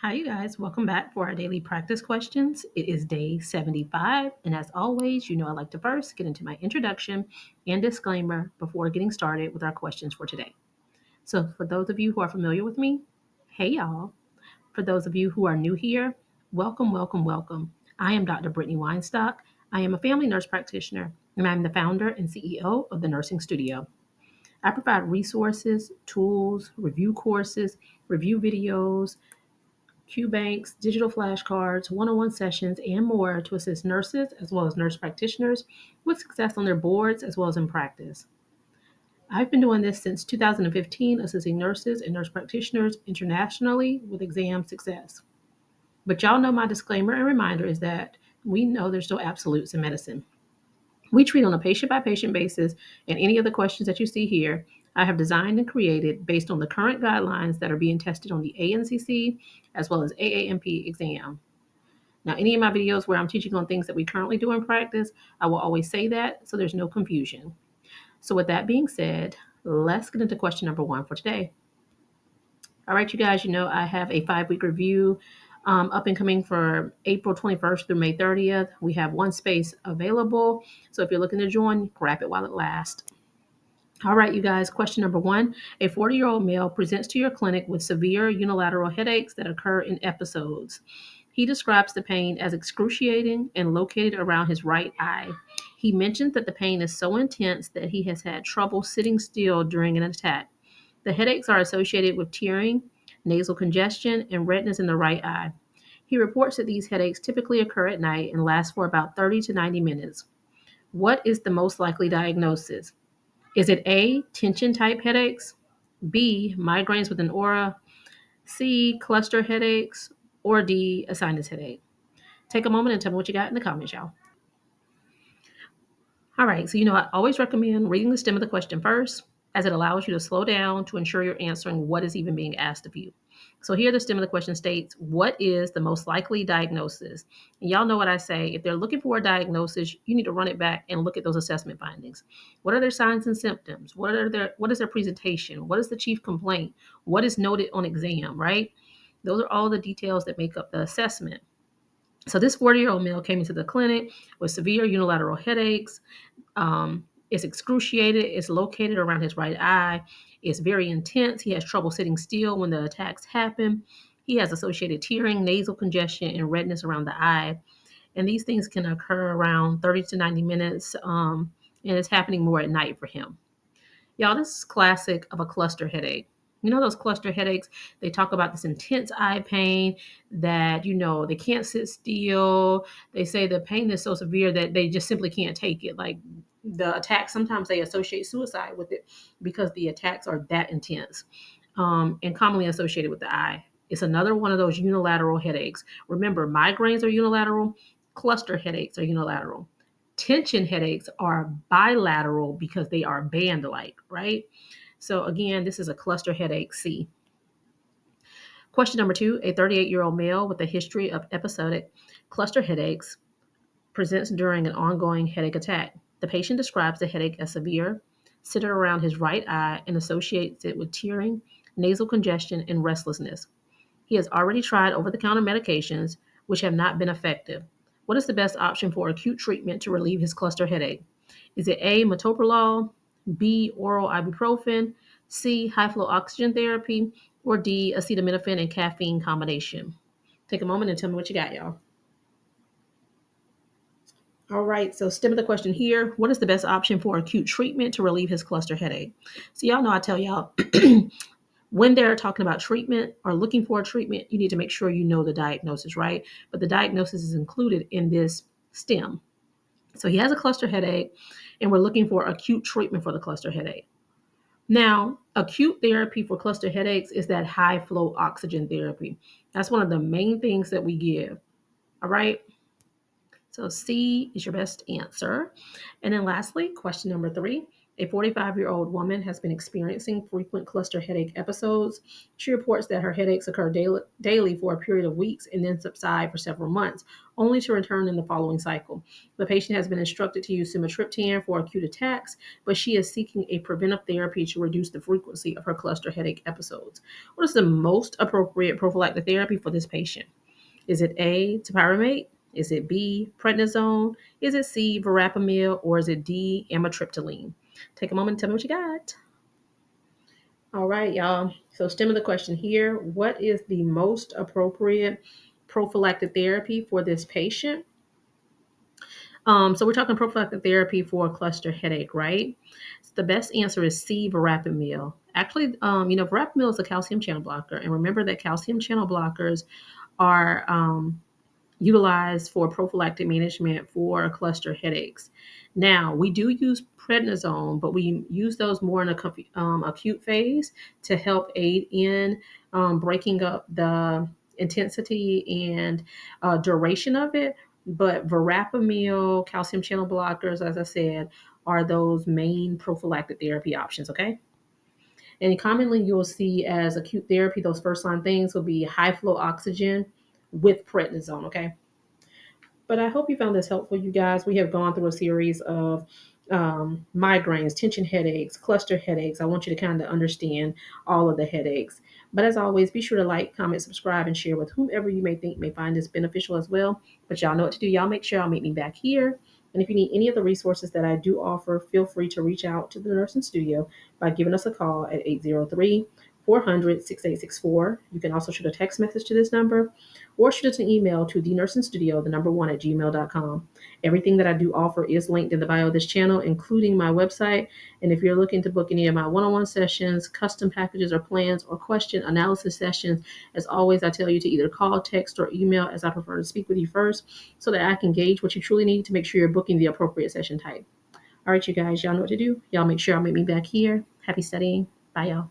Hi, you guys. Welcome back for our daily practice questions. It is day 75. And as always, I like to first get into my introduction and disclaimer before getting started with our questions for today. So, for those of you who are familiar with me, hey, y'all. For those of you who are new here, welcome, welcome, welcome. I am Dr. Brittany Weinstock. I am a family nurse practitioner, and I'm the founder and CEO of the Nursing Studio. I provide resources, tools, review courses, review videos, Q banks, digital flashcards, one on one sessions, and more to assist nurses as well as nurse practitioners with success on their boards as well as in practice. I've been doing this since 2015, assisting nurses and nurse practitioners internationally with exam success. But y'all know my disclaimer and reminder is that we know there's no absolutes in medicine. We treat on a patient by patient basis, and any of the questions that you see here, I have designed and created based on the current guidelines that are being tested on the ANCC as well as AAMP exam. Now, any of my videos where I'm teaching on things that we currently do in practice, I will always say that so there's no confusion. So, with that being said, let's get into question number one for today. All right, you guys, I have a 5 week review up and coming for April 21st through May 30th. We have one space available. So, if you're looking to join, grab it while it lasts. All right, you guys, question number one. A 40-year-old male presents to your clinic with severe unilateral headaches that occur in episodes. He describes the pain as excruciating and located around his right eye. He mentions that the pain is so intense that he has had trouble sitting still during an attack. The headaches are associated with tearing, nasal congestion, and redness in the right eye. He reports that these headaches typically occur at night and last for about 30 to 90 minutes. What is the most likely diagnosis? Is it A, tension type headaches, B, migraines with an aura, C, cluster headaches, or D, a sinus headache? Take a moment and tell me what you got in the comments, y'all. All right, so I always recommend reading the stem of the question first, as it allows you to slow down to ensure you're answering what is even being asked of you. So here the stem of the question states, what is the most likely diagnosis? And y'all know what I say. If they're looking for a diagnosis, you need to run it back and look at those assessment findings. What are their signs and symptoms? What is their presentation? What is the chief complaint? What is noted on exam, right? Those are all the details that make up the assessment. So this 40-year-old male came into the clinic with severe unilateral headaches. It's excruciating. It's located around his right eye. It's very intense. He has trouble sitting still when the attacks happen. He has associated tearing, nasal congestion, and redness around the eye. And these things can occur around 30 to 90 minutes. And it's happening more at night for him. Y'all, this is classic of a cluster headache. You know those cluster headaches? They talk about this intense eye pain that, they can't sit still. They say the pain is so severe that they just simply can't take it. Like the attacks, sometimes they associate suicide with it because the attacks are that intense and commonly associated with the eye. It's another one of those unilateral headaches. Remember, migraines are unilateral, cluster headaches are unilateral. Tension headaches are bilateral because they are band like, right? So, again, this is a cluster headache C. Question number two. A 38-year-old male with a history of episodic cluster headaches presents during an ongoing headache attack. The patient describes the headache as severe, centered around his right eye, and associates it with tearing, nasal congestion, and restlessness. He has already tried over the counter medications, which have not been effective. What is the best option for acute treatment to relieve his cluster headache? Is it A, metoprolol, B, oral ibuprofen, C, high flow oxygen therapy, or D, acetaminophen and caffeine combination? Take a moment and tell me what you got, y'all. All right, so stem of the question here, what is the best option for acute treatment to relieve his cluster headache? So y'all know I tell y'all when they're talking about treatment or looking for a treatment, you need to make sure you know the diagnosis, right? But the diagnosis is included in this stem. So he has a cluster headache, and we're looking for acute treatment for the cluster headache. Now, acute therapy for cluster headaches is that high flow oxygen therapy. That's one of the main things that we give. All right. So C is your best answer. And then lastly, question number three. A 45-year-old woman has been experiencing frequent cluster headache episodes. She reports that her headaches occur daily for a period of weeks and then subside for several months, only to return in the following cycle. The patient has been instructed to use sumatriptan for acute attacks, but she is seeking a preventive therapy to reduce the frequency of her cluster headache episodes. What is the most appropriate prophylactic therapy for this patient? Is it A, topiramate? Is it B, prednisone? Is it C, verapamil? Or is it D, amitriptyline? Take a moment and tell me what you got. All right, y'all. So, stem of the question here: what is the most appropriate prophylactic therapy for this patient? So we're talking prophylactic therapy for a cluster headache, right? So the best answer is C, verapamil. Actually, verapamil is a calcium channel blocker, and remember that calcium channel blockers are utilized for prophylactic management for cluster headaches. Now, we do use prednisone, but we use those more in a acute phase to help aid in breaking up the intensity and duration of it. But verapamil, calcium channel blockers, as I said, are those main prophylactic therapy options, okay? And commonly you'll see as acute therapy, those first line things will be high flow oxygen with prednisone, okay? But I hope you found this helpful, you guys. We have gone through a series of migraines, tension headaches, cluster headaches. I want you to kind of understand all of the headaches. But as always, be sure to like, comment, subscribe, and share with whomever you may think may find this beneficial as well. But y'all know what to do. Y'all make sure y'all meet me back here. And if you need any of the resources that I do offer, feel free to reach out to the nursing studio by giving us a call at 803 400 6864. You can also shoot a text message to this number or shoot us an email to thenursingstudio, the number one at gmail.com. Everything that I do offer is linked in the bio of this channel, including my website. And if you're looking to book any of my one-on-one sessions, custom packages or plans, or question analysis sessions, as always, I tell you to either call, text, or email, as I prefer to speak with you first, so that I can gauge what you truly need to make sure you're booking the appropriate session type. All right, you guys, y'all know what to do. Y'all make sure y'all meet me back here. Happy studying. Bye, y'all.